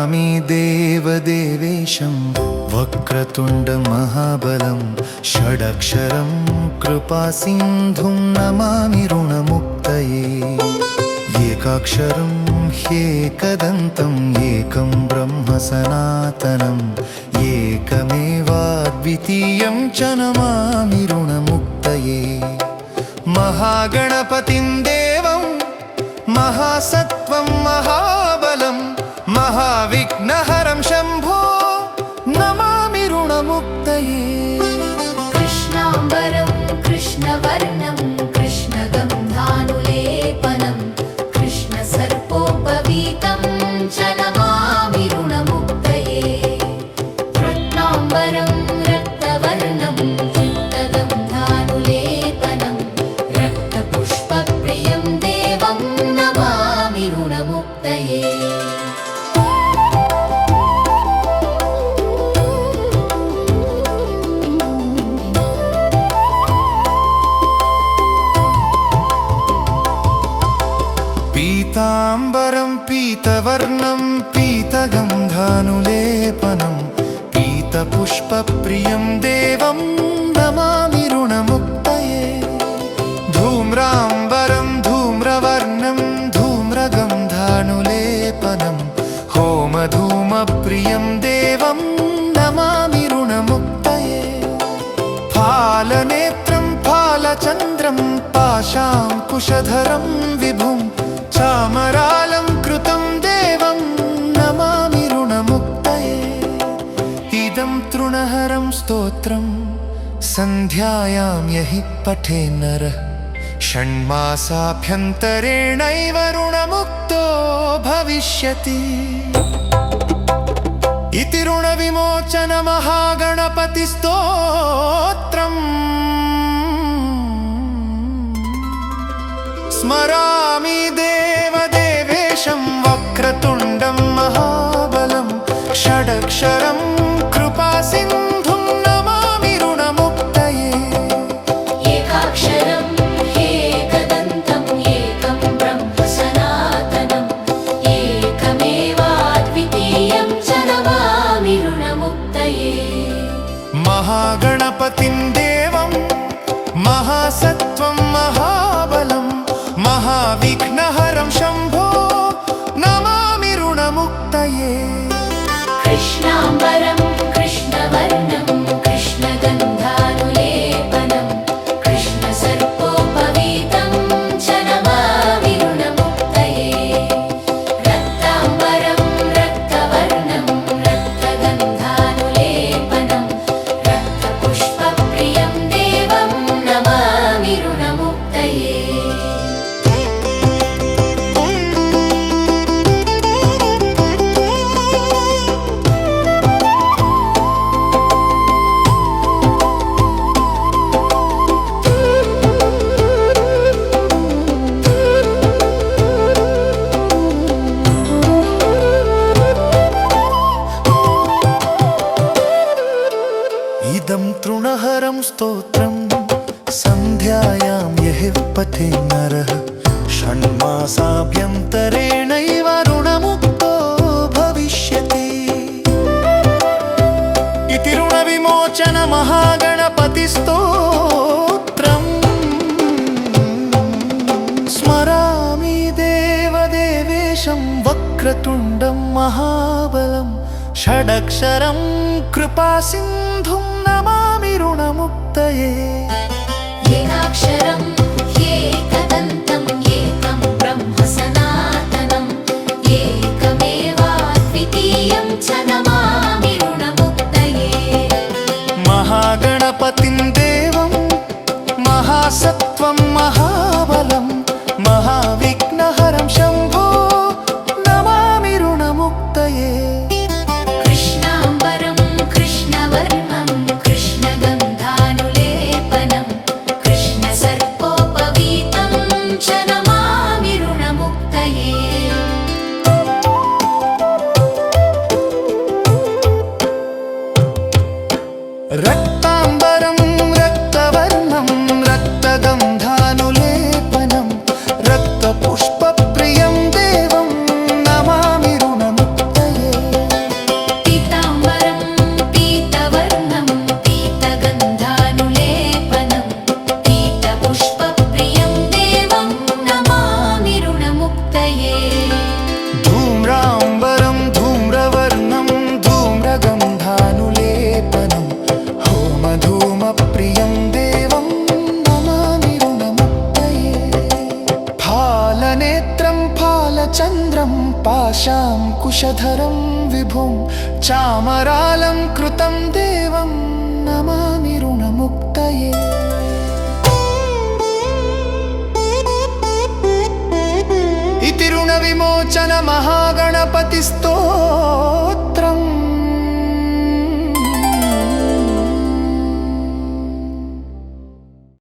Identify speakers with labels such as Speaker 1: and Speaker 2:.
Speaker 1: स्मरामि देवदेवेशं वक्रतुण्डमहाबलं षडक्षरं कृपासिन्धुं नमामि ऋणमुक्तये एकाक्षरं ह्येकदन्तम् एकं ब्रह्म सनातनम् एकमेवाद्वितीयं च नमामि ऋणमुक्तये महागणपतिं देवं महासत्त्वं महाबलं महाविघ्नहरं शम्भो नमामि ऋणमुक्तये
Speaker 2: कृष्णाम्बरं कृष्णवर्णं कृष्णगन्धानुलेपनं कृष्णसर्पोपवीतं च नमामि ऋणमुक्तये रत्नाम्बरं रक्तवर्णं रक्तगन्धानुलेपनं रक्तपुष्पप्रियं देवं नमामि ऋणमुक्तये
Speaker 1: पीताम्बरं पीतवर्णं पीतगन्धानुलेपनं पीतपुष्पप्रियं देवं नमामि ऋणमुक्तये धूम्राम्बरं धूम्रवर्णं धूम्रगन्धानुलेपनं होमधूमप्रियं देवं नमामि ऋणमुक्तये फालनेत्रं फालचन्द्रं पाशाङ्कुशधरं विभुं चामरालं कृतं देवं नमामि ऋणमुक्तये इदं तृणहरं स्तोत्रं सन्ध्यायां यहि पठे नरः षण्मासाभ्यन्तरेणैव ऋणमुक्तो भविष्यति इति ऋणविमोचन महागणपतिस्तोत्रम् स्मरामि देवदेवेशं वक्रतुण्डं महाबलं षडक्षरं कृपासिन्धुं नमामि ऋणमुक्तये
Speaker 2: एकाक्षरं ह्येकदन्तम् एकं ब्रह्म सनातनम् एकमेवाद्वितीयं च नमामि ऋणमुक्तये
Speaker 1: महागणपतिं देवं महासत्त्वं महाबलं महाविघ्नहरं शम्भो नमामि ऋणमुक्तये
Speaker 2: कृष्णाम्बरं कृष्णवर्णं कृष्णगन्धानुलेपनं कृष्णसर्पोपवीतं च नमामि ऋणमुक्तये रक्ताम्बरं रक्तवर्णं रक्तगन्धानुलेपनं रक्तपुष्पप्रियं देवं नमामि ऋणमुक्तये
Speaker 1: इदं तृणहरं स्तोत्रं सन्ध्यायां यः पठे नरः षण्मासाभ्यन्तरेणैव ऋणमुक्तो भविष्यति इति ऋणविमोचन महागणपतिस्तोत्रम् स्मरामि देवदेवेशं वक्रतुण्डं महाबलं षडक्षरं कृपासिन्धुं नमामि ऋणमुक्तये
Speaker 2: एकाक्षरं ह्येकदन्तम् एकं ब्रह्म सनातनम् एकमेवाद्वितीयं च नमामि ऋणमुक्तये
Speaker 1: महागणपतिं देवं महासत्त्वं महाबलं महाविघ्नहरं शम्भो नमामि ऋणमुक्तये
Speaker 2: कृष्णाम्बरं कृष्णवर्णं कृष्णगन्धानुलेपनं कृष्णसर्पोपवीतं च नमामि ऋणमुक्तये
Speaker 1: रक्ताम्बरं रक्तवर्णं रक्तगन्धानुलेपनं रक्तपुष्पप्रियं देवं नमामि ऋणमुक्तये చంద్రం పాశాంకుశధరం విభుం చామరాలం కృతం దేవం నమామి రుణముక్తయే. ఇతి రుణ విమోచన మహాగణపతిస్తో